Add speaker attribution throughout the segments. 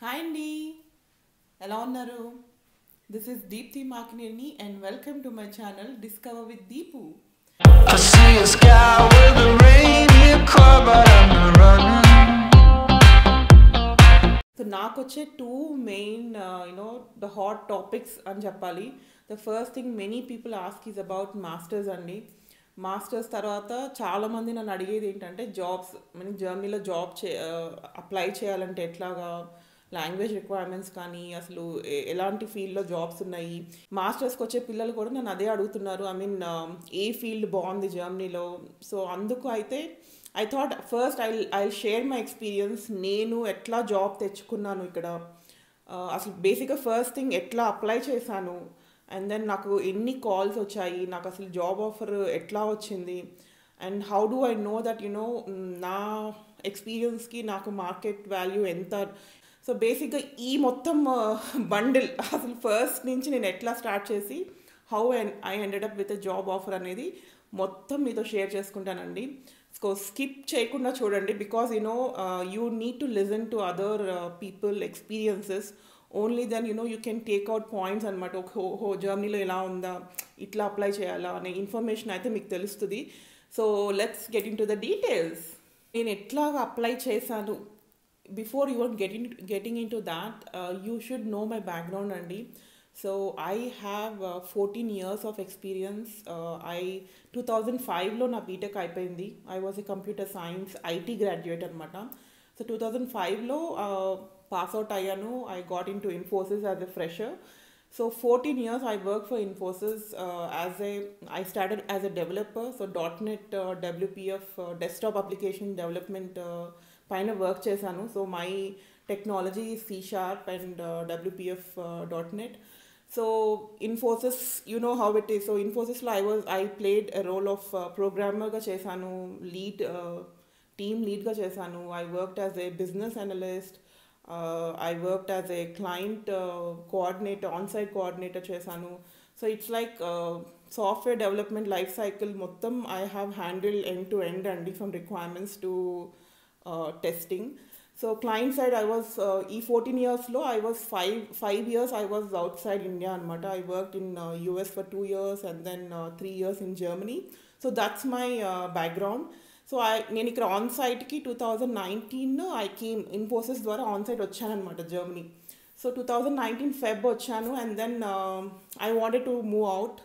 Speaker 1: Hi అండి, ఎలా ఉన్నారు? This is Deepthi Makineni and welcome to my channel discover with Deepu.
Speaker 2: I see a sky with a reindeer car, but I'm not running.
Speaker 1: So నాకు వచ్చే two main the hot topics అని చెప్పాలి. The first thing many people ask is about masters అండి. Masters తర్వాత చాలామంది నన్ను అడిగేది ఏంటంటే జాబ్స్, మనం జర్మనీలో జాబ్ అప్లై చేయాలంటే ఎట్లాగా, లాంగ్వేజ్ రిక్వైర్మెంట్స్ కానీ అసలు ఎలాంటి ఫీల్డ్లో జాబ్స్ ఉన్నాయి. మాస్టర్స్కి వచ్చే పిల్లలు కూడా నన్ను అదే అడుగుతున్నారు. ఐ మీన్ ఏ ఫీల్డ్ బాగుంది జర్మనీలో. సో అందుకు అయితే I thought first I share my experience. నేను ఎట్లా జాబ్ తెచ్చుకున్నాను ఇక్కడ, అసలు బేసిక్గా ఫస్ట్ థింగ్ ఎట్లా అప్లై చేశాను, అండ్ దెన్ నాకు ఎన్ని కాల్స్ వచ్చాయి, నాకు అసలు జాబ్ ఆఫర్ ఎట్లా వచ్చింది, and how do I know that నా ఎక్స్పీరియన్స్కి నాకు మార్కెట్ వాల్యూ ఎంత. సో బేసిక్గా ఈ మొత్తం బండిల్ అసలు ఫస్ట్ నుంచి నేను ఎట్లా స్టార్ట్ చేసి how I ended up with a job offer అనేది మొత్తం మీతో షేర్ చేసుకుంటానండి. సో స్కిప్ చేయకుండా చూడండి, because you need to listen to other people experiences. Only then you can take out points అనమాట. ఓహో జర్మనీలో ఎలా ఉందా, ఇట్లా అప్లై చేయాలా అనే ఇన్ఫర్మేషన్ అయితే మీకు తెలుస్తుంది. So let's get in to the details. నేను ఎట్లాగా అప్లై చేశాను, before even getting into that, you should know my background andi. So I have 14 years of experience. I 2005 lo na btech అయిపోయింది. I was a computer science IT graduate anamata. So 2005 lo pass out ayyanu. I got into Infosys as a fresher. So 14 years I worked for Infosys. I started as a developer, so .NET WPF desktop application development పైన work చేశాను. So my technology C# and WPF .NET. So Infosys, you know how it is. So ఇన్ఫోసిస్లో I played a role of ప్రోగ్రామర్గా చేశాను, team లీడ్గా చేశాను. I worked as a business analyst, I worked as a client coordinator, onsite coordinator చేశాను. So it's like software development life cycle మొత్తం I have handled end to end అండి, from requirements to testing. So client side I was e 14 years low, I was 5 years I was outside India anamata. I worked in US for 2 years and then 3 years in Germany. So that's my background. So నేను ఇక్కడ on సైట్కి 2019 I came Infosys ద్వారా on site వచ్చాను అనమాట Germany. So 2019 Feb వచ్చాను, and then I wanted to move out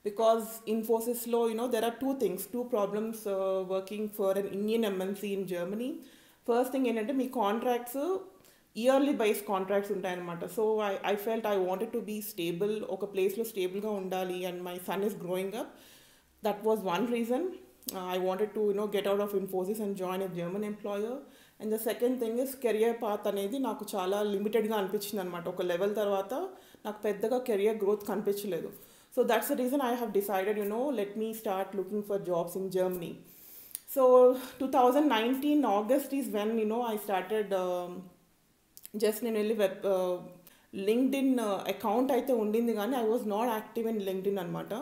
Speaker 1: because Infosys lo, there are two problems working for an Indian MNC in Germany. First thing ఏంటంటే మీ contracts yearly base contracts ఉంటాయన్నమాట. So I felt I wanted to be stable, ఒక ప్లేస్లో స్టేబుల్గా ఉండాలి, and my son is growing up. That was one reason. I wanted to get out of Infosys and join a German employer. And the second thing is career path అనేది నాకు చాలా లిమిటెడ్గా అనిపించింది అనమాట. ఒక లెవెల్ తర్వాత నాకు పెద్దగా కెరియర్ గ్రోత్ కనిపించలేదు. So that's the reason I have decided, let me start looking for jobs in Germany. So 2019 August is when, I started just in LinkedIn account అయితే ఉండింది కానీ I was not active in LinkedIn అనమాట.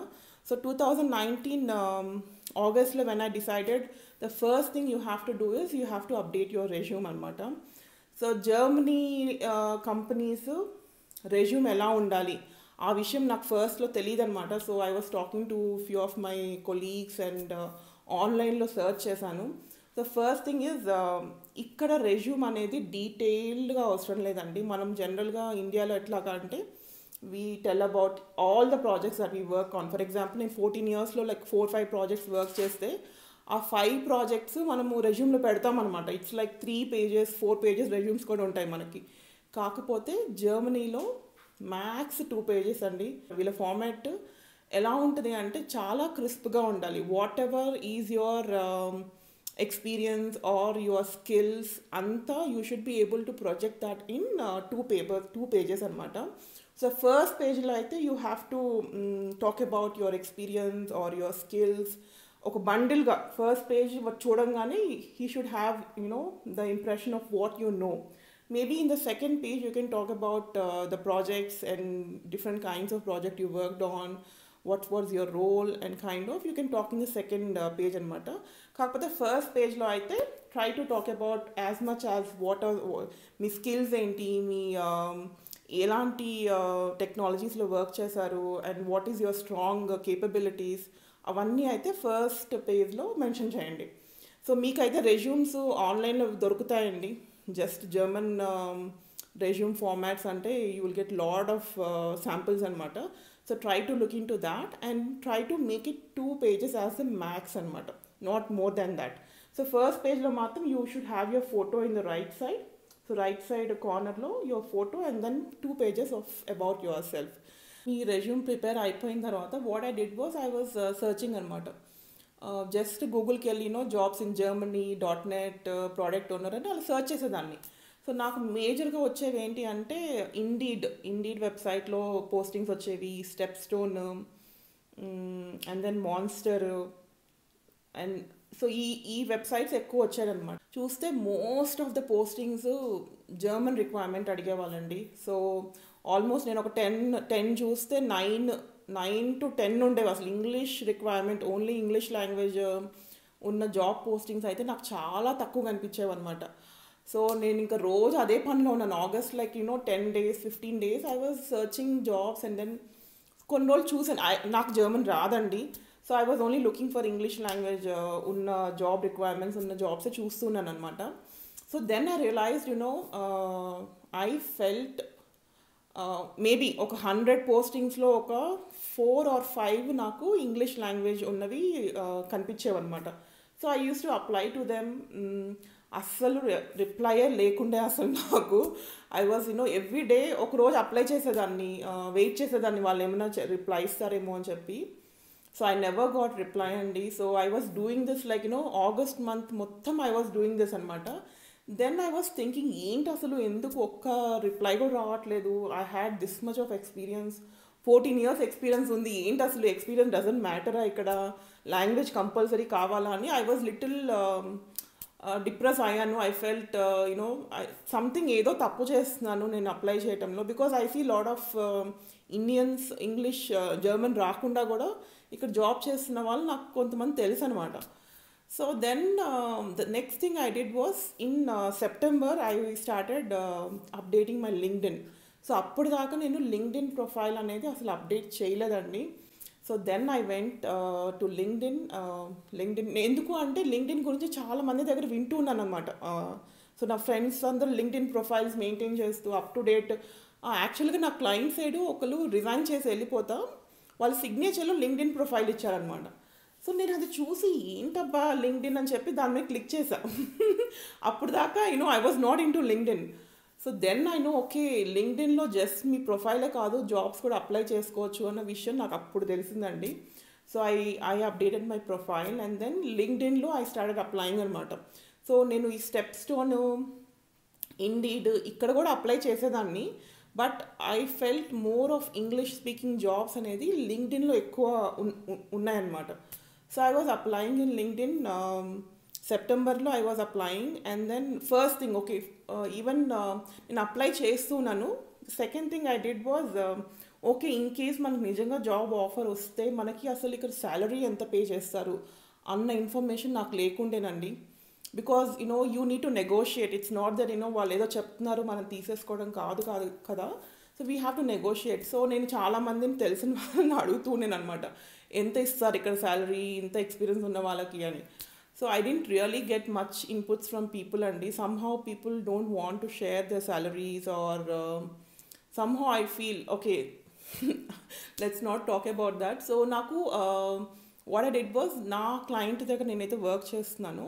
Speaker 1: So 2019 August when I decided, the first thing you have to do is you have to update your resume అనమాట. So Germany companies resume ఎలా ఉండాలి ఆ విషయం నాకు ఫస్ట్లో తెలియదు అనమాట. So I was talking to few of my colleagues and ఆన్లైన్లో సర్చ్ చేశాను. సో ఫస్ట్ థింగ్ ఈజ్, ఇక్కడ రెజ్యూమ్ అనేది డీటెయిల్డ్గా అవసరం లేదండి. మనం జనరల్గా ఇండియాలో ఎట్లాగా అంటే we tell about all the projects that we work on. For example నేను 14 yearsలో లైక్ 4-5 ప్రాజెక్ట్స్ వర్క్ చేస్తే ఆ 5 ప్రాజెక్ట్స్ మనము రెజ్యూమ్లో పెడతామన్నమాట. It's like 3 pages 4 pages resumes కూడా ఉంటాయి మనకి. కాకపోతే జర్మనీలో మ్యాక్స్ 2 pages అండి. వీళ్ళ ఫార్మాట్ ఎలా ఉంటుంది అంటే చాలా క్రిస్ప్గా ఉండాలి. Whatever is your experience or your skills అంతా you should be able to project that in 2 pages అనమాట. సో ఫస్ట్ పేజ్లో అయితే you have to talk about your experience or your skills. ఒక బండిల్గా ఫస్ట్ పేజ్ చూడంగానే he should have the impression of what you know. Maybe in the second page you can talk about the projects and different kinds of project you worked on, what was your role, and kind of you can talk in the second page anamata. Kaakapothe first page lo aithe try to talk about as much as what are మీ skills ఏంటి, మీ ఎలాంటి టెక్నాలజీస్లో work చేశారు, and what is your strong capabilities, అవన్నీ అయితే first పేజ్లో mention చేయండి. సో మీకైతే రెజ్యూమ్స్ ఆన్లైన్లో దొరుకుతాయండి, జస్ట్ జర్మన్ రెజ్యూమ్ ఫార్మాట్స్ అంటే you will get lot of samples అనమాట. So try to look into that and try to make it 2 pages as the max అనమాట, not more than that. So first పేజ్లో మాత్రం you should have your photo in the right side. So right side కార్నర్లో your photo and then 2 pages of about yourself. మీ రెజ్యూమ్ prepare అయిపోయిన తర్వాత what I did was I was searching అనమాట. Just గూగుల్కి వెళ్ళి jobs in Germany .net product owner అని అలా search చేసేదాన్ని. సో నాకు మేజర్గా వచ్చేవి ఏంటి అంటే ఇండీడ్ వెబ్సైట్లో పోస్టింగ్స్ వచ్చేవి, StepStone and then Monster, and so ఈ వెబ్సైట్స్ ఎక్కువ వచ్చాయన్నమాట. చూస్తే most of the postings German requirement అడిగేవాళ్ళండి. సో ఆల్మోస్ట్ నేను ఒక 10 చూస్తే 9 to 10 ఉండేవి అసలు English requirement, only English language ఉన్న జాబ్ పోస్టింగ్స్ అయితే నాకు చాలా తక్కువ కనిపించేవి అనమాట. సో నేను ఇంకా రోజు అదే పనిలో ఉన్నాను. August 10 days 15 days I was searching jobs. And then కొన్ని రోజులు చూసాను, నాకు జర్మన్ రాదండి. So I was only looking for English language ఉన్న జాబ్ రిక్వైర్మెంట్స్ ఉన్న జాబ్సే చూస్తున్నాను అనమాట. So then I realised I felt maybe ఒక 100 పోస్టింగ్స్లో ఒక 4 or 5 నాకు ఇంగ్లీష్ లాంగ్వేజ్ ఉన్నవి కనిపించేవన్నమాట. So I use to apply to them. అస్సలు రిప్లైయే లేకుండే అసలు నాకు. ఐ వాజ్ ఎవ్రీ డే ఒకరోజు అప్లై చేసేదాన్ని, వెయిట్ చేసేదాన్ని వాళ్ళు ఏమైనా రిప్లై ఇస్తారేమో అని చెప్పి. So I never got reply అండి. So I was doing this August month మొత్తం ఐ వాజ్ డూయింగ్ దిస్ అనమాట. దెన్ ఐ వాజ్ థింకింగ్ ఏంటి అసలు ఎందుకు ఒక్క రిప్లై కూడా రావట్లేదు. I had this much of experience, 14 years experience ఉంది, ఏంటి అసలు ఎక్స్పీరియన్స్ డజంట్ మ్యాటరా, ఇక్కడ లాంగ్వేజ్ కంపల్సరీ కావాలా అని ఐ వాజ్ లిటిల్ డిప్రెస్ అయ్యాను. ఐ ఫెల్ట్ సంథింగ్ ఏదో తప్పు చేస్తున్నాను నేను అప్లై చేయటంలో, because I see lot of Indians English German రాకుండా కూడా ఇక్కడ జాబ్ చేస్తున్న వాళ్ళు నాకు కొంతమంది తెలుసు అనమాట. So then the next thing I did was in September I started updating my LinkedIn. So అప్పుడు దాకా నేను లింక్డ్ఇన్ ప్రొఫైల్ అనేది అసలు అప్డేట్ చేయలేదండి. So then I went to LinkedIn. ఎందుకు అంటే లింక్డ్ఇన్ గురించి చాలా మంది దగ్గర వింటూ ఉన్నాను అనమాట. సో నా ఫ్రెండ్స్ అందరూ లింక్డ్ఇన్ ప్రొఫైల్స్ మెయింటైన్ చేస్తూ అప్ టు డేట్. యాక్చువల్గా నా క్లయింట్ సైడ్ ఒకరు రిజైన్ చేసి వెళ్ళిపోతా వాళ్ళ సిగ్నేచర్లో లింక్డ్ఇన్ ప్రొఫైల్ ఇచ్చారనమాట. సో నేను అది చూసి ఏంటబ్బా లింక్డ్ఇన్ అని చెప్పి దాని మీద క్లిక్ చేశా. అప్పుడు దాకా I was not in to LinkedIn. So then I know okay లింక్డ్ఇన్లో జస్ట్ మీ ప్రొఫైలే కాదు జాబ్స్ కూడా అప్లై చేసుకోవచ్చు అన్న విషయం నాకు అప్పుడు తెలిసిందండి. So I updated my profile and then లింక్డ్ఇన్లో ఐ స్టార్టెడ్ అప్లయింగ్ అనమాట. సో నేను ఈ స్టెప్ స్టోన్, ఇండీడ్ ఇక్కడ కూడా అప్లై చేసేదాన్ని. But I felt more of English speaking jobs అనేది లింక్డ్ఇన్లో ఎక్కువ ఉన్నాయన్నమాట. So I was applying in LinkedIn. సెప్టెంబర్లో I was applying and then first thing okay even నేను అప్లై చేస్తున్నాను. Second thing I did was okay in case మనకు నిజంగా job offer వస్తే మనకి అసలు ఇక్కడ శాలరీ ఎంత పే చేస్తారు అన్న ఇన్ఫర్మేషన్ నాకు లేకుండేనండి. Because you need to negotiate. It's not that వాళ్ళు ఏదో చెప్తున్నారు మనం తీసేసుకోవడం కాదు కదా. So we have to negotiate. సో నేను చాలామందిని తెలిసిన వాళ్ళని అడుగుతున్నాను అనమాట, ఎంత ఇస్తారు ఇక్కడ శాలరీ ఇంత ఎక్స్పీరియన్స్ ఉన్న వాళ్ళకి అని. So I didn't really get much inputs from people and somehow people don't want to share their salaries or somehow I feel okay let's not talk about that. So naku what I did was na client దగ్గర నేనైతే work చేస్తున్నాను.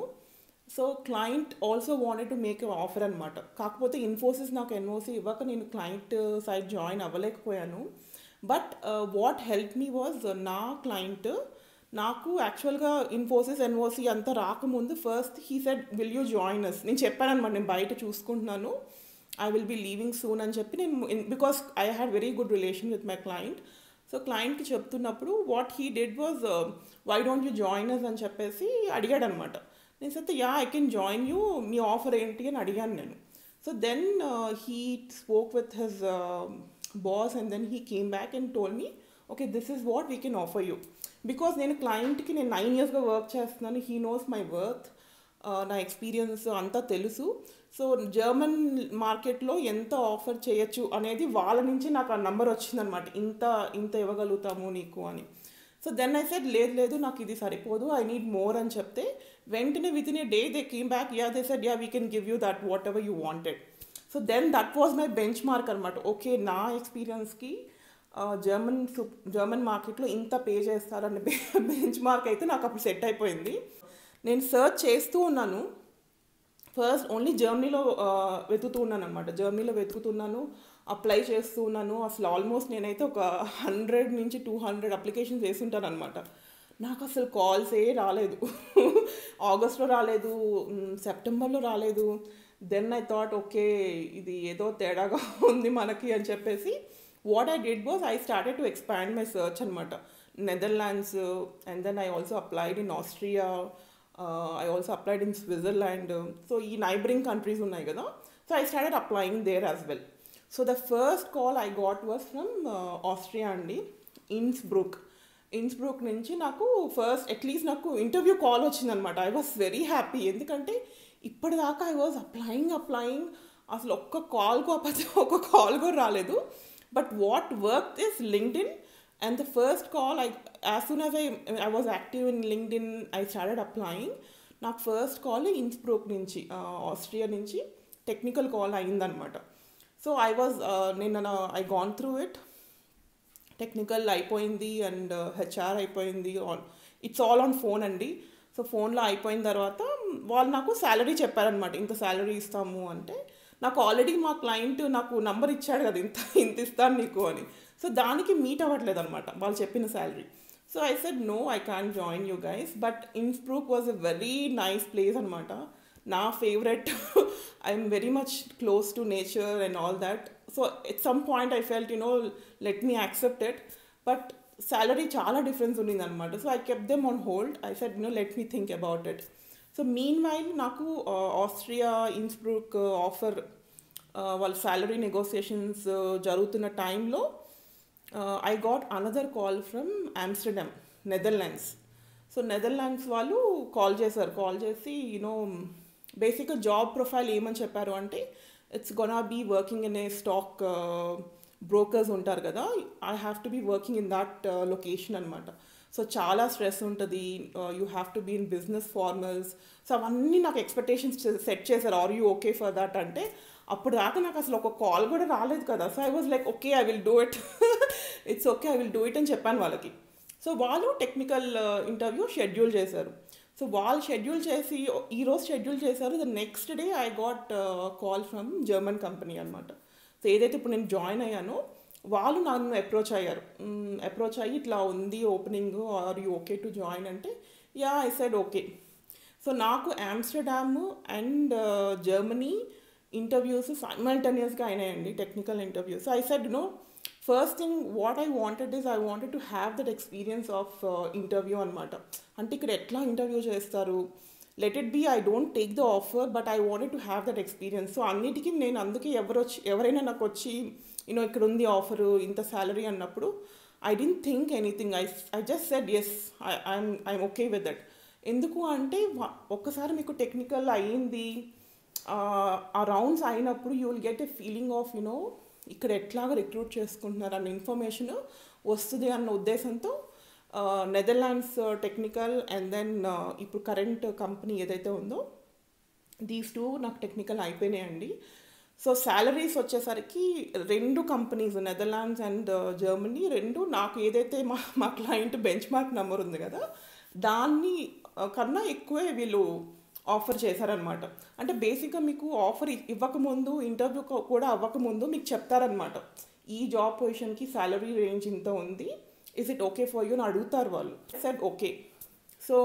Speaker 1: So client also wanted to make offer అనమాట. కాకపోతే ఇన్ఫోసిస్ నాకు NOC ఇవ్వక నేను client side join అవ్వలేకపోయాను. But what help me was నా క్లయింట్ నాకు యాక్చువల్గా ఇన్ఫోసిస్ ఎన్ఓసి అంతా రాకముందు first he said will you join us. నేను చెప్పాను అనమాట నేను బయట చూసుకుంటున్నాను, I will be leaving soon అని చెప్పి నేను because I had very good relation with my client. So క్లయింట్కి చెప్తున్నప్పుడు what he did was why don't you join us అని చెప్పేసి అడిగాడు అనమాట. నేను చెప్తే yeah I can join you, మీ ఆఫర్ ఏంటి అని అడిగాను నేను. So then he spoke with his boss and then he came back and told me okay this is what we can offer you. Because నేను క్లయింట్కి నేను 9 yearsగా వర్క్ చేస్తున్నాను, హీ నోస్ మై వర్త్. నా ఎక్స్పీరియన్స్ అంతా తెలుసు. సో జర్మన్ మార్కెట్లో ఎంత ఆఫర్ చేయొచ్చు అనేది వాళ్ళ నుంచి నాకు ఆ నెంబర్ వచ్చిందనమాట, ఇంత ఇంత ఇవ్వగలుగుతాము నీకు అని. సో దెన్ ఐ సెడ్ లేదు లేదు నాకు ఇది సరిపోదు, ఐ నీడ్ మోర్ అని చెప్తే వెంటనే within a day they came back, yeah they said yeah we can give you that whatever you wanted. So then that was my benchmark అనమాట. Okay, నా ఎక్స్పీరియన్స్కి German మార్కెట్లో ఇంత pay చేస్తారని bench mark అయితే నాకు అప్పుడు set అయిపోయింది. నేను సర్చ్ చేస్తూ ఉన్నాను. ఫస్ట్ ఓన్లీ జర్మనీలో వెతుకుతూ ఉన్నాను అనమాట. జర్మనీలో వెతుకుతున్నాను, అప్లై చేస్తూ ఉన్నాను. అసలు ఆల్మోస్ట్ నేనైతే ఒక 100 నుంచి 200 అప్లికేషన్స్ వేస్తుంటాను అనమాట. నాకు అసలు కాల్సే రాలేదు. ఆగస్ట్లో రాలేదు, సెప్టెంబర్లో రాలేదు. దెన్ ఐ థాట్ ఓకే ఇది ఏదో తేడాగా ఉంది మనకి అని చెప్పేసి what I did was I started to expand my search అనమాట. Netherlands, and then I also applied in Austria, I also applied in Switzerland. So ఈ neighboring countries ఉన్నాయి కదా, so I started applying there as well. So the first call I got was from Austria అండి, ఇన్స్బ్రూక్ నుంచి నాకు first at least నాకు interview call వచ్చిందనమాట. I was very happy, ఎందుకంటే ఇప్పటిదాకా ఐ వాజ్ అప్లయింగ్ అసలు ఒక్క కాల్ కూడా రాలేదు. But what work is LinkedIn. And the first call, as soon as I was active in LinkedIn, I started applying. నాకు first call ఇన్స్బ్రూక్ నుంచి, Austria నుంచి technical call అయిందనమాట. So I gone through it. Technical అయిపోయింది and HR అయిపోయింది. It's all on phone అండి. So ఫోన్లో అయిపోయిన తర్వాత వాళ్ళు నాకు శాలరీ చెప్పారనమాట, ఇంత శాలరీ ఇస్తాము అంటే. నాకు ఆల్రెడీ మా క్లయింట్ నాకు నంబర్ ఇచ్చాడు కదా, ఇంత ఇస్తాను నీకు అని. సో దానికి మీట్ అవ్వట్లేదు అనమాట వాళ్ళు చెప్పిన salary. So I said no, I can join you guys. But Innsbruck was a very nice place అనమాట, నా favourite. I'm very much close to nature and all that. So at some point I felt let me accept it. But salary చాలా difference ఉన్నింది అనమాట. So I kept them on hold. I said let me think about it. So meanwhile నాకు Austria Innsbruck offer, వాళ్ళ salary negotiations జరుగుతున్న టైంలో I got another call from Amsterdam, Netherlands. So Netherlands వాళ్ళు call చేసి బేసిక్గా job profile ఏమని చెప్పారు అంటే, it's gonna be working in a stock brokers ఉంటారు కదా, I have to be working in that location అనమాట. సో చాలా స్ట్రెస్ ఉంటుంది, you have to be in business formals. So అవన్నీ నాకు ఎక్స్పెక్టేషన్స్ సెట్ చేశారు. Are you okay for that అంటే, అప్పుడు దాకా నాకు అసలు ఒక కాల్ కూడా రాలేదు కదా. So I was like okay I will do it, it's okay I will do it అని చెప్పాను వాళ్ళకి. సో వాళ్ళు టెక్నికల్ ఇంటర్వ్యూ షెడ్యూల్ చేశారు. సో వాళ్ళు షెడ్యూల్ చేసి ఈరోజు షెడ్యూల్ చేశారు. The next day I got call from German company అనమాట. సో ఏదైతే ఇప్పుడు నేను జాయిన్ అయ్యానో వాళ్ళు నన్ను అప్రోచ్ అయ్యి ఇట్లా ఉంది opening, are you okay to join అంటే, yeah I said okay. So నాకు ఆమ్స్టర్డామ్ అండ్ జర్మనీ ఇంటర్వ్యూస్ సైమల్టేనియస్గా అయినాయండి, technical interviews. I said first thing what I wanted is I wanted to have that experience of interview అనమాట. అంటే ఇక్కడ ఎట్లా interview చేస్తారు, let it be I don't take the offer but I wanted to have that experience. So అన్నిటికీ నేను అందుకే ఎవరైనా నాకు వచ్చి ఇక్కడ ఉంది ఆఫరు ఇంత శాలరీ అన్నప్పుడు I don't think anything, I just said yes, I'm okay with that. ఎందుకు అంటే ఒక్కసారి మీకు టెక్నికల్ అయ్యింది, ఆ రౌండ్స్ అయినప్పుడు you will get a feeling of ఇక్కడ ఎట్లాగా రిక్రూట్ చేసుకుంటున్నారు అన్న ఇన్ఫర్మేషన్ వస్తుంది అన్న ఉద్దేశంతో నెదర్లాండ్స్ టెక్నికల్ అండ్ దెన్ ఇప్పుడు కరెంట్ కంపెనీ ఏదైతే ఉందో దీస్ టూ నాకు టెక్నికల్ అయిపోయినాయండి. సో శాలరీస్ వచ్చేసరికి రెండు కంపెనీస్ నెదర్లాండ్స్ అండ్ జర్మనీ రెండు నాకు ఏదైతే మా క్లయింట్ బెంచ్ మార్క్ నెంబర్ ఉంది కదా దాన్ని కన్నా ఎక్కువే వీళ్ళు ఆఫర్ చేశారనమాట. అంటే బేసిక్గా మీకు ఆఫర్ ఇవ్వకముందు, ఇంటర్వ్యూ కూడా అవ్వకముందు మీకు చెప్తారనమాట, ఈ జాబ్ పొజిషన్కి శాలరీ రేంజ్ ఇంత ఉంది, is it okay for you అని అడుగుతారు వాళ్ళు. Said okay. సో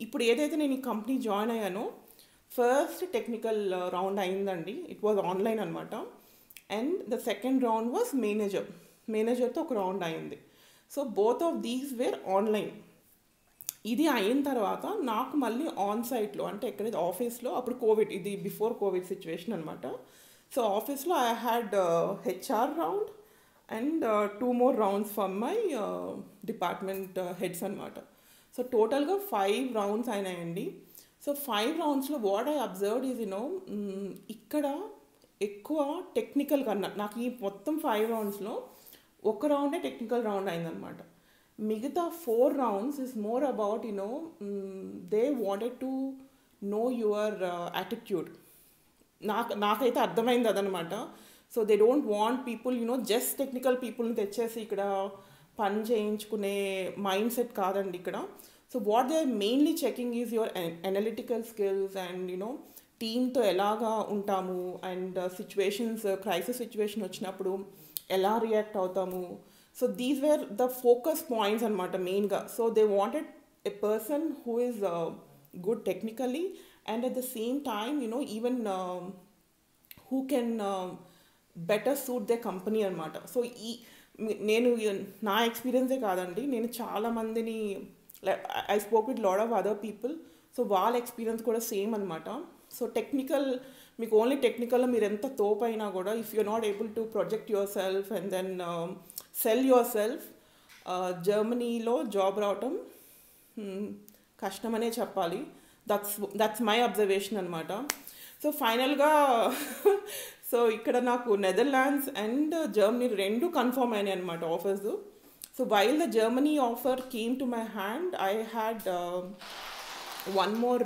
Speaker 1: ఇప్పుడు ఏదైతే నేను ఈ కంపెనీ జాయిన్ అయ్యానో ఫస్ట్ టెక్నికల్ రౌండ్ అయిందండి, ఇట్ వాజ్ ఆన్లైన్ అనమాట. And the second round was మేనేజర్తో ఒక రౌండ్ అయింది. So both of these were online. ఇది అయిన తర్వాత నాకు మళ్ళీ ఆన్ సైట్లో అంటే ఎక్కడైతే ఆఫీస్లో, అప్పుడు కోవిడ్, ఇది బిఫోర్ కోవిడ్ సిచ్యువేషన్ అనమాట. సో ఆఫీస్లో I had HR round and 2 more rounds from my department heads అనమాట. సో టోటల్గా 5 rounds అయినాయండి. సో 5 రౌండ్స్లో వాట్ ఐ అబ్జర్వ్డ్ ఈజ్ ఇక్కడ ఎక్కువ టెక్నికల్ కన్నా నాకు ఈ మొత్తం 5 రౌండ్స్లో ఒక రౌండే టెక్నికల్ రౌండ్ అయిందనమాట. మిగతా 4 rounds is more about they wanted to know your attitude. నాకైతే అర్థమైంది అదనమాట. So they don't want people just technical పీపుల్ని తెచ్చేసి ఇక్కడ పని చేయించుకునే మైండ్ సెట్ కాదండి ఇక్కడ. So what they are mainly checking is your analytical skills and టీమ్తో ఎలాగా ఉంటాము అండ్ సిచ్యువేషన్స్, క్రైసిస్ సిచ్యువేషన్ వచ్చినప్పుడు ఎలా రియాక్ట్ అవుతాము. So these were the focus points అనమాట మెయిన్గా. So they wanted a person who is good technically and at the same time even who can better suit they company అనమాట. So నేను నా ఎక్స్పీరియన్సే కాదండి, నేను చాలామందిని I spoke with lot of other people. So వాళ్ళ ఎక్స్పీరియన్స్ కూడా same అనమాట. సో టెక్నికల్, మీకు ఓన్లీ టెక్నికల్లో మీరు ఎంత తోపైనా కూడా if you're not able to project your self and then sell yourself, జర్మనీలో జాబ్ రావటం కష్టమనే చెప్పాలి. దట్స్ మై అబ్జర్వేషన్ అనమాట. సో ఫైనల్గా సో ఇక్కడ నాకు నెదర్లాండ్స్ అండ్ జర్మనీ రెండు కన్ఫర్మ్ అయినాయి అనమాట offers. So while the Germany offer came to my hand, I had one more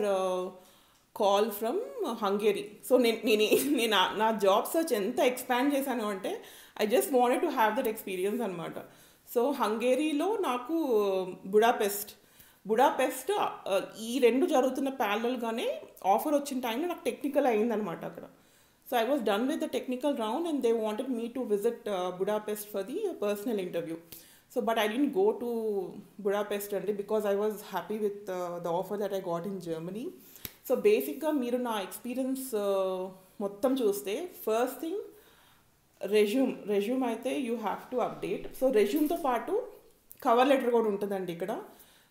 Speaker 1: call from Hungary. So నేను నా జాబ్ సర్చ్ ఎంత ఎక్స్పాండ్ చేశాను అంటే I just wanted to have that experience అనమాట. So హంగేరీలో నాకు బుడాపెస్ట్ ఈ రెండు జరుగుతున్న ప్యారలల్గానే ఆఫర్ వచ్చిన టైంలో నాకు టెక్నికల్ అయిందనమాట అక్కడ. So I was done with the technical round and they wanted me to visit Budapest for the personal interview. So but I didn't go to Budapest అండి because I was happy with the offer that I got in Germany. So బేసిక్గా మీరు నా experience మొత్తం చూస్తే first thing resume అయితే you have to update. So రెజ్యూమ్తో పాటు cover letter కూడా ఉంటుందండి ఇక్కడ.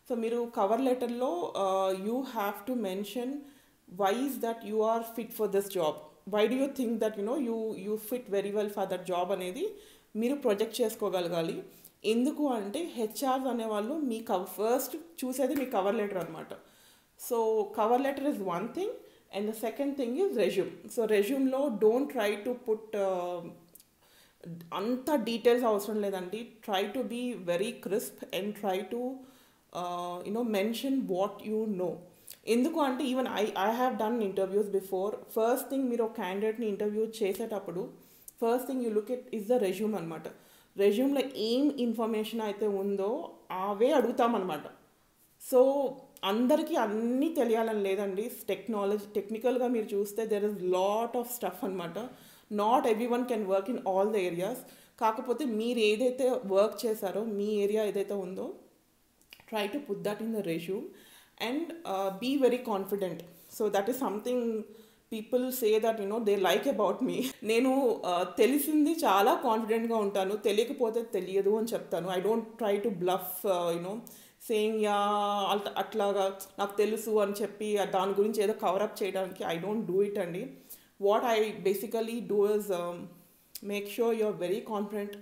Speaker 1: సో మీరు కవర్ లెటర్లో you have to mention why is that you are fit for this job, why do you think that you fit very well for that job అనేది మీరు project చేసుకోగలగాలి. ఎందుకు అంటే హెచ్ఆర్స్ అనేవాళ్ళు మీ ఫస్ట్ చూసేది మీ కవర్ లెటర్ అనమాట. So cover letter is one thing and the second thing is resume. So రెజ్యూమ్లో డోంట్ ట్రై టు పుట్ అంత డీటెయిల్స్ అవసరం లేదండి. Try to be very crisp and try to mention what you know. ఎందుకు అంటే even I have done interviews before. First thing మీరు ఒక క్యాండిడేట్ని interview చేసేటప్పుడు first thing you look at is the resume అనమాట. రెజ్యూమ్లో ఏం ఇన్ఫర్మేషన్ అయితే ఉందో అవే అడుగుతామన్నమాట. సో అందరికీ అన్నీ తెలియాలని లేదండి. టెక్నికల్గా మీరు చూస్తే there is lot of stuff అనమాట. Not everyone can work in all the areas. కాకపోతే మీరు ఏదైతే వర్క్ చేశారో మీ ఏరియా ఏదైతే ఉందో try to put that in the resume and be very confident. So that is something people say that they like about me. నేను తెలిసింది చాలా కాన్ఫిడెంట్గా ఉంటాను, తెలియకపోతే తెలియదు అని చెప్తాను. I don't try to bluff saying yeah అట్లాగా నాకు తెలుసు అని చెప్పి దాని గురించి ఏదో కవరప్ చేయడానికి ఐ డోంట్ డూ ఇట్ అండి. What I basically do is make sure you are very confident,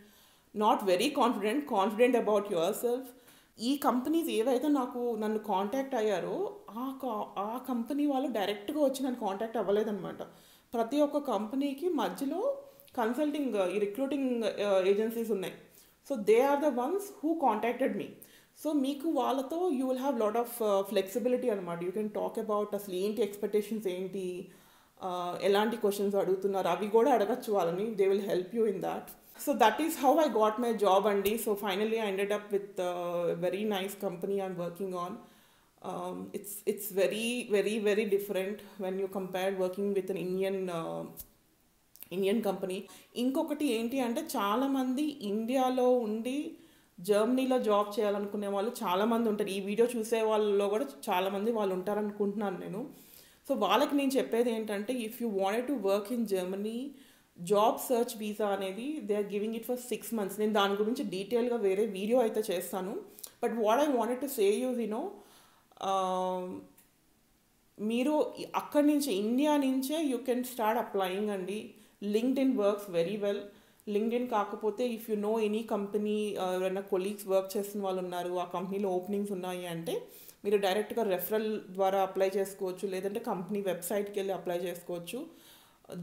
Speaker 1: not very confident about yourself. ఈ కంపెనీస్ ఏవైతే నన్ను కాంటాక్ట్ అయ్యారో ఆ కంపెనీ వాళ్ళు డైరెక్ట్గా వచ్చి నన్ను కాంటాక్ట్ అవ్వలేదన్నమాట. ప్రతి ఒక్క కంపెనీకి మధ్యలో కన్సల్టింగ్ ఈ రిక్రూటింగ్ ఏజెన్సీస్ ఉన్నాయి. So they are the ones who contacted me. So మీకు వాళ్ళతో you will have lot of flexibility అనమాట. యూ కెన్ టాక్ అబౌట్ అసలు ఏంటి ఎక్స్పెక్టేషన్స్ ఏంటి, ఎలాంటి క్వశ్చన్స్ అడుగుతున్నారు అవి కూడా అడగచ్చు వాళ్ళని. They will help you in that. So that is how I got my job andi. So finally I ended up with a very nice company I'm working on. It's very different when you compare working with an Indian company. ఇంకొకటి ఏంటి అంటే చాలామంది ఇండియాలో ఉండి జర్మనీలో job చేయాలనుకునే వాళ్ళు చాలామంది ఉంటారు. ఈ వీడియో చూసే వాళ్ళలో కూడా చాలామంది వాళ్ళు ఉంటారనుకుంటున్నాను నేను. సో వాళ్ళకి నేను చెప్పేది ఏంటంటే if you wanted to work in Germany, job search visa అనేది they are giving it for 6 months. నేను దాని గురించి డీటెయిల్గా వేరే వీడియో అయితే చేస్తాను. But what I wanted to say use మీరు అక్కడి నుంచి ఇండియా నుంచే యూ కెన్ స్టార్ట్ అప్లయింగ్ అండి. LinkedIn works very well. LinkedIn కాకపోతే if you know any company, ఎవరైనా కొలీగ్స్ వర్క్ చేస్తున్న వాళ్ళు ఉన్నారు, ఆ కంపెనీలో ఓపెనింగ్స్ ఉన్నాయి అంటే మీరు డైరెక్ట్గా రెఫరల్ ద్వారా అప్లై చేసుకోవచ్చు, లేదంటే కంపెనీ వెబ్సైట్కి వెళ్ళి అప్లై చేసుకోవచ్చు.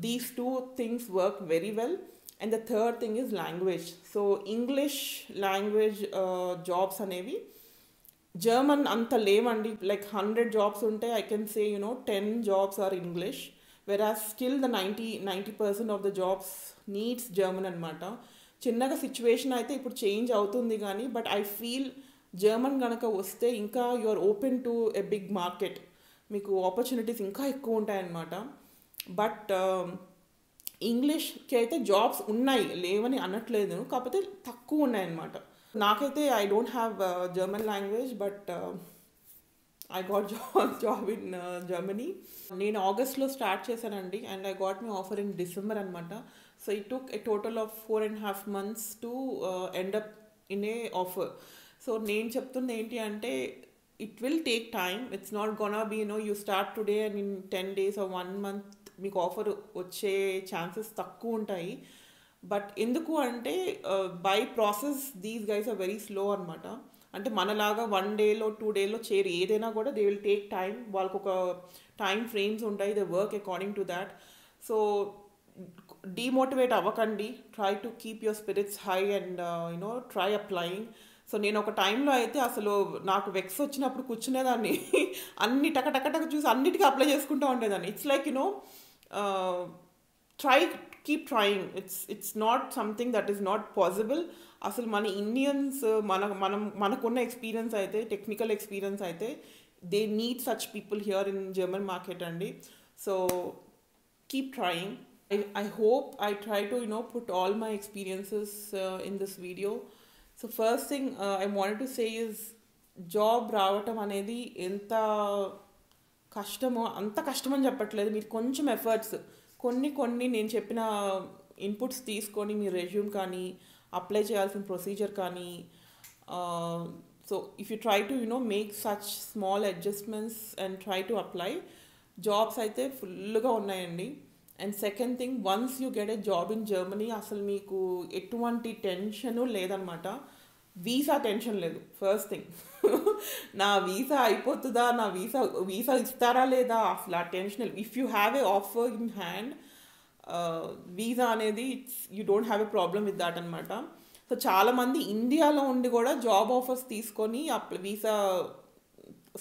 Speaker 1: These two things work very well. And the third thing is language. So English language jobs అనేవి జర్మన్ అంత లేవండి. లైక్ 100 జాబ్స్ ఉంటే I can say 10 jobs are English, whereas still the 90% of the jobs needs German అనమాట. చిన్నగా situation అయితే ఇప్పుడు change అవుతుంది కానీ, బట్ ఐ ఫీల్ జర్మన్ కనుక వస్తే ఇంకా you are open to a big market, మీకు ఆపర్చునిటీస్ ఇంకా ఎక్కువ ఉంటాయన్నమాట. బట్ ఇంగ్లీష్కి అయితే జాబ్స్ ఉన్నాయి, లేవని అనట్లేదు, కాకపోతే తక్కువ ఉన్నాయన్నమాట. నాకైతే I don't have German language, but I got job in Germany. నేను ఆగస్ట్లో స్టార్ట్ చేశానండి, and I got my offer in December అనమాట. So it took a total of 4.5 months to end up in a offer. సో నేను చెప్తుంది ఏంటి అంటే, it will take time. It's not gonna be you start today and in 10 days or 1 month మీకు offer వచ్చే chances తక్కువ ఉంటాయి. But ఎందుకు అంటే by process these guys are very slow అనమాట. అంటే మనలాగా 1 day 2 days చేయరు, ఏదైనా కూడా దే విల్ టేక్ టైం. వాళ్ళకు ఒక టైం ఫ్రేమ్స్ ఉంటాయి, they work according to that. So demotivate అవ్వకండి, try to keep your spirits high and try applying. So నేను ఒక టైంలో అయితే అసలు నాకు వెక్స్ వచ్చినప్పుడు కూర్చునేదాన్ని, అన్ని టకటకటక చూసి అన్నిటికీ అప్లై చేసుకుంటూ ఉండేదాన్ని. It's like try keep trying. It's not something that is not possible. అసలు మన ఇండియన్స్ మనకున్న ఎక్స్పీరియన్స్ అయితే, టెక్నికల్ ఎక్స్పీరియన్స్ అయితే, they need such people here in German market అండి. So keep trying. I hope I try to put all my experiences in this video. So first thing I wanted to say is, job రావటం అనేది ఎంత కష్టమో అంత కష్టం అని చెప్పట్లేదు. మీరు కొంచెం ఎఫర్ట్స్, కొన్ని నేను చెప్పిన ఇన్పుట్స్ తీసుకొని మీ రెజ్యూమ్ కానీ, అప్లై చేయాల్సిన ప్రొసీజర్ కానీ, so if you try to make such small adjustments and try to apply, jobs అయితే ఫుల్గా ఉన్నాయండి. And second thing, once you get a job in Germany, అసలు మీకు ఎటువంటి టెన్షను లేదనమాట. వీసా టెన్షన్ లేదు. ఫస్ట్ థింగ్, నా వీసా అయిపోతుందా, నా వీసా ఇస్తారా లేదా, అసలు ఆ tension. If you have a offer in hand, visa అనేది you don't have a problem with that అనమాట. సో చాలామంది ఇండియాలో ఉండి కూడా జాబ్ ఆఫర్స్ తీసుకొని వీసా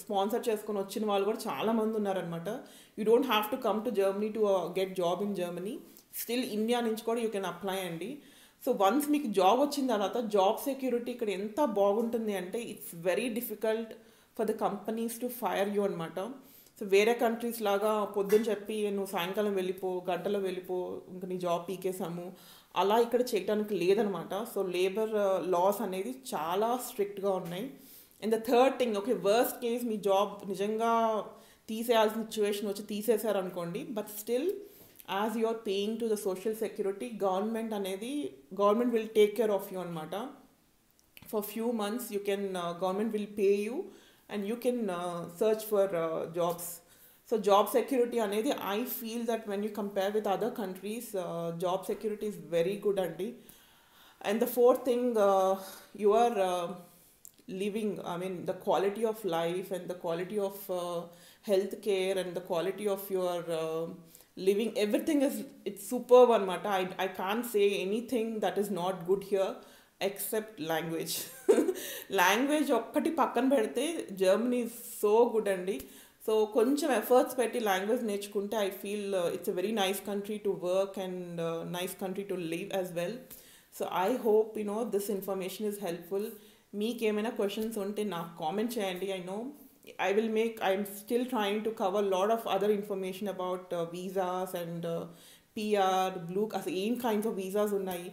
Speaker 1: స్పాన్సర్ చేసుకొని వచ్చిన వాళ్ళు కూడా చాలామంది ఉన్నారనమాట. You don't have to come to Germany to get job in Germany. Still India నుంచి కూడా యూ కెన్ అప్లై అండి. సో వన్స్ మీకు జాబ్ వచ్చిన తర్వాత జాబ్ సెక్యూరిటీ ఇక్కడ ఎంత బాగుంటుంది అంటే, it's very difficult for the companies to fire you అనమాట. సో వేరే కంట్రీస్ లాగా పొద్దున్న చెప్పి నువ్వు సాయంకాలం వెళ్ళిపో, గంటలో వెళ్ళిపో, ఇంకా నీ జాబ్ పీకేసాము, అలా ఇక్కడ చేయడానికి లేదనమాట. సో లేబర్ లాస్ అనేది చాలా స్ట్రిక్ట్గా ఉన్నాయి. And the third thing, okay worst case మీ జాబ్ నిజంగా తీసేయాల్సిన సిచ్యువేషన్ వచ్చి తీసేశారనుకోండి, but still as you are paying to the social security, government will take care of you అనమాట. For few months you can, government will pay you and you can search for jobs. So job security అనేది I feel that when you compare with other countries, job security is very good అండి. And the fourth thing, you are living, I mean the quality of life and the quality of health care and the quality of your living, everything is, it's superb anamata. I can't say anything that is not good here except language. Language okkati pakkan pedte Germany is so good andi. So koncham efforts petti language నేర్చుకుంటే I feel it's a very nice country to work and nice country to live as well. So I hope this information is helpful. మీకేమైనా questions ఉంటే నాకు comment చేయండి. I'm still trying to cover lot of other information about visas and PR, blue, అసలు ఏం kinds of visas ఉన్నాయి,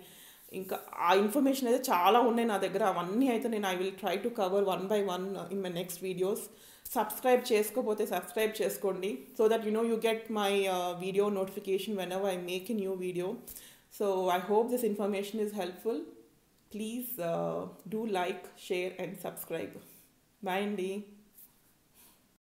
Speaker 1: ఇంకా ఆ information అయితే చాలా ఉన్నాయి నా దగ్గర. అవన్నీ అయితే I will try to cover 1 by 1 in my next videos. Subscribe చేసుకోకపోతే సబ్స్క్రైబ్ చేసుకోండి, so that you get my video notification whenever I make a new video. So I hope this information is helpful. Please do like, share and subscribe. Bye, Andy.